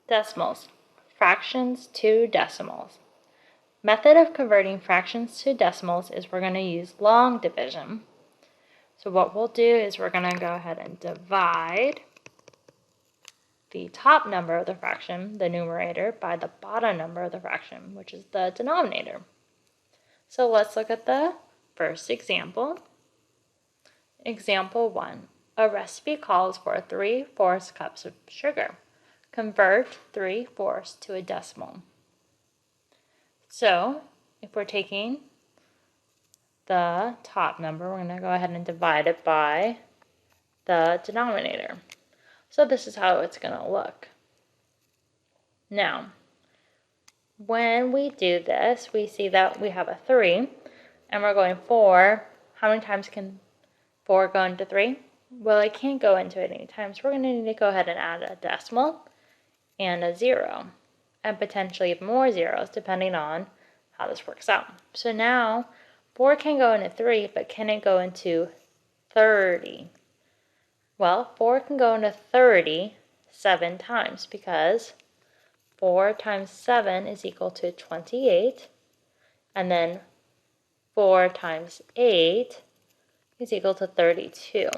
Decimals. Fractions to decimals. Method of converting fractions to decimals is we're going to use long division. So what we'll do is we're going to go ahead and divide the top number of the fraction, the numerator, by the bottom number of the fraction, which is the denominator. So let's look at the first example. Example 1. A recipe calls for 3/4 cups of sugar. Convert 3/4 to a decimal. So if we're taking the top number, we're going to go ahead and divide it by the denominator. So this is how it's going to look. Now, when we do this, we see that we have a 3, and we're going 4. How many times can 4 go into 3? Well, it can't go into it any time, so we're going to need to go ahead and add a decimal and a 0, and potentially even more zeros, depending on how this works out. So now, 4 can go into 3, but can it go into 30? Well, 4 can go into 30 7 times, because 4 times 7 is equal to 28, and then 4 times 8 is equal to 32.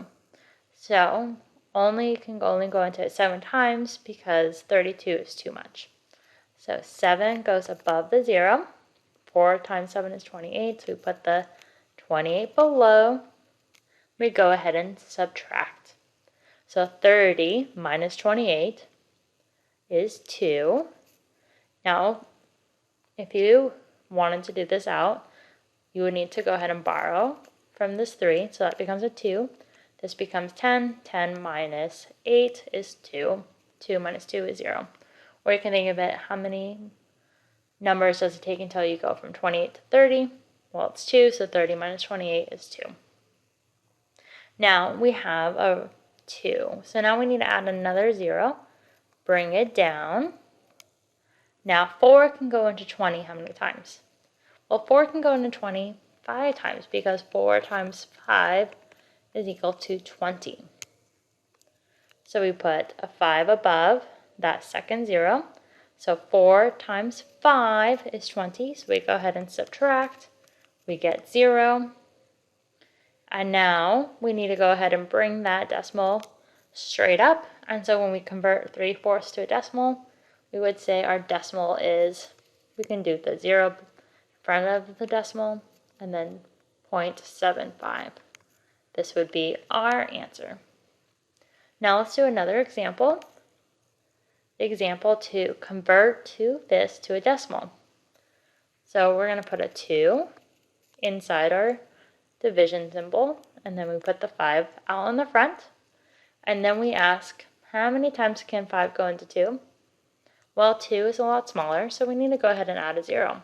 So only can only go into it 7 times because 32 is too much. So 7 goes above the 0. 4 times 7 is 28, so we put the 28 below. We go ahead and subtract. So 30 minus 28 is 2. Now, if you wanted to do this out, you would need to go ahead and borrow from this 3, so that becomes a 2. This becomes 10. 10 minus 8 is 2. 2 minus 2 is 0. Or you can think of it, how many numbers does it take until you go from 28 to 30? Well, it's 2, so 30 minus 28 is 2. Now we have a 2. So now we need to add another 0. Bring it down. Now 4 can go into 20 how many times? Well, 4 can go into 20 5 times, because 4 times 5 is equal to 20. So we put a 5 above that second 0. So 4 times 5 is 20. So we go ahead and subtract. We get 0. And now we need to go ahead and bring that decimal straight up. And so when we convert 3/4 to a decimal, we would say our decimal is, we can do the 0 in front of the decimal, and then 0.75. This would be our answer. Now let's do another example. Example 2, convert 2/5 to a decimal. So we're going to put a 2 inside our division symbol, and then we put the 5 out in the front. And then we ask, how many times can 5 go into 2? Well, 2 is a lot smaller, so we need to go ahead and add a 0.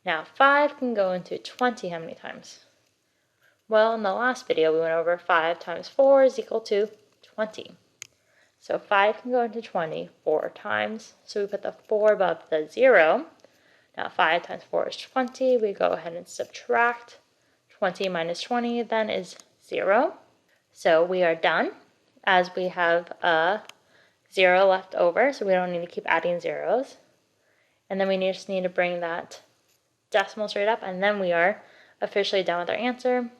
Now 5 can go into 20 how many times? Well, in the last video we went over 5 times 4 is equal to 20. So 5 can go into 20 4 times, so we put the 4 above the 0. Now 5 times 4 is 20. We go ahead and subtract. 20 minus 20 then is 0. So we are done, as we have a 0 left over, so we don't need to keep adding zeros. And then we just need to bring that decimal straight up, and then we are officially done with our answer.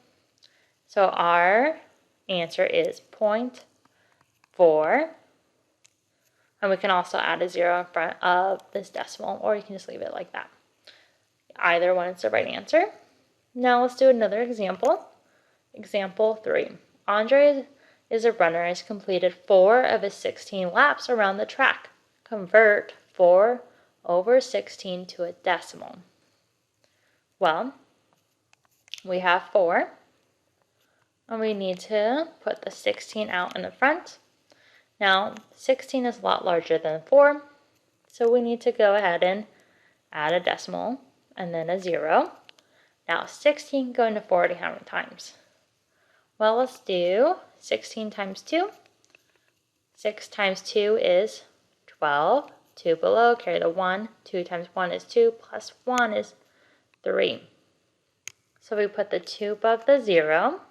So our answer is 0.4. And we can also add a 0 in front of this decimal, or you can just leave it like that. Either one is the right answer. Now let's do another example. Example 3. Andre is a runner and has completed 4 of his 16 laps around the track. Convert 4/16 to a decimal. Well, we have 4, and we need to put the 16 out in the front. Now, 16 is a lot larger than 4, so we need to go ahead and add a decimal and then a 0. Now, 16 go into 40 how many times? Well, let's do 16 times 2. 6 times 2 is 12. 2 below, carry the 1. 2 times 1 is 2, plus 1 is 3. So we put the 2 above the 0.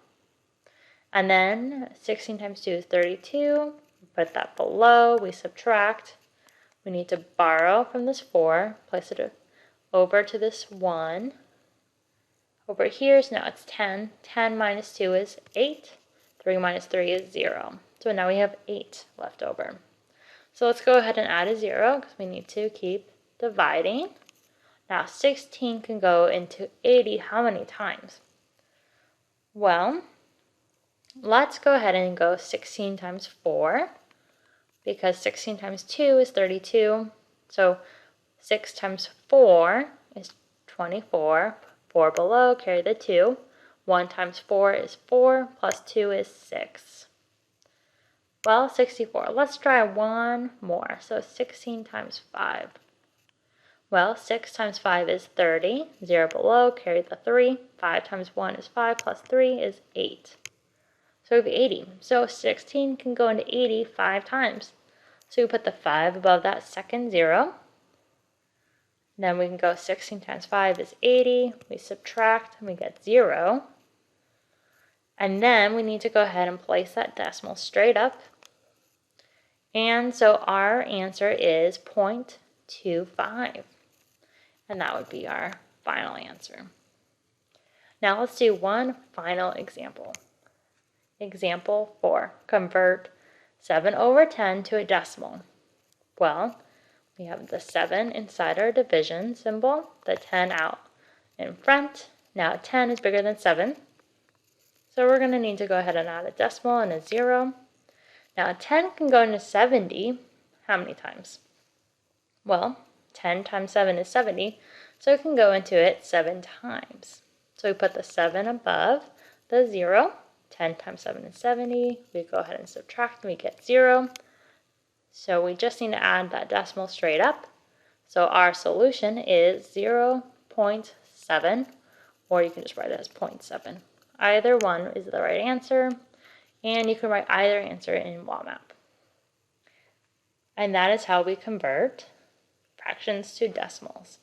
And then 16 times 2 is 32. We put that below. We subtract. we need to borrow from this 4, place it over to this 1. Over here, so now it's 10. 10 minus 2 is 8. 3 minus 3 is 0. So now we have 8 left over. So let's go ahead and add a 0 because we need to keep dividing. Now 16 can go into 80 how many times? Well, let's go ahead and go 16 times 4 because 16 times 2 is 32. So 6 times 4 is 24. 4 below, carry the 2. 1 times 4 is 4, plus 2 is 6. Well, 64. Let's try one more. So 16 times 5. Well, 6 times 5 is 30. 0 below, carry the 3. 5 times 1 is 5, plus 3 is 8. So we have 80. So 16 can go into 80 5 times. So we put the 5 above that second 0. Then we can go 16 times 5 is 80. We subtract and we get 0. And then we need to go ahead and place that decimal straight up. And so our answer is 0.25. And that would be our final answer. Now let's do one final example. Example 4. Convert 7 over 10 to a decimal. Well, we have the 7 inside our division symbol, the 10 out in front. Now 10 is bigger than 7. So we're going to need to go ahead and add a decimal and a 0. Now 10 can go into 70 how many times? Well, 10 times 7 is 70, so it can go into it 7 times. So we put the 7 above the 0. 10 times 7 is 70. We go ahead and subtract and we get 0. So we just need to add that decimal straight up. So our solution is 0.7, or you can just write it as 0.7. Either one is the right answer, and you can write either answer in WAMAP. And that is how we convert fractions to decimals.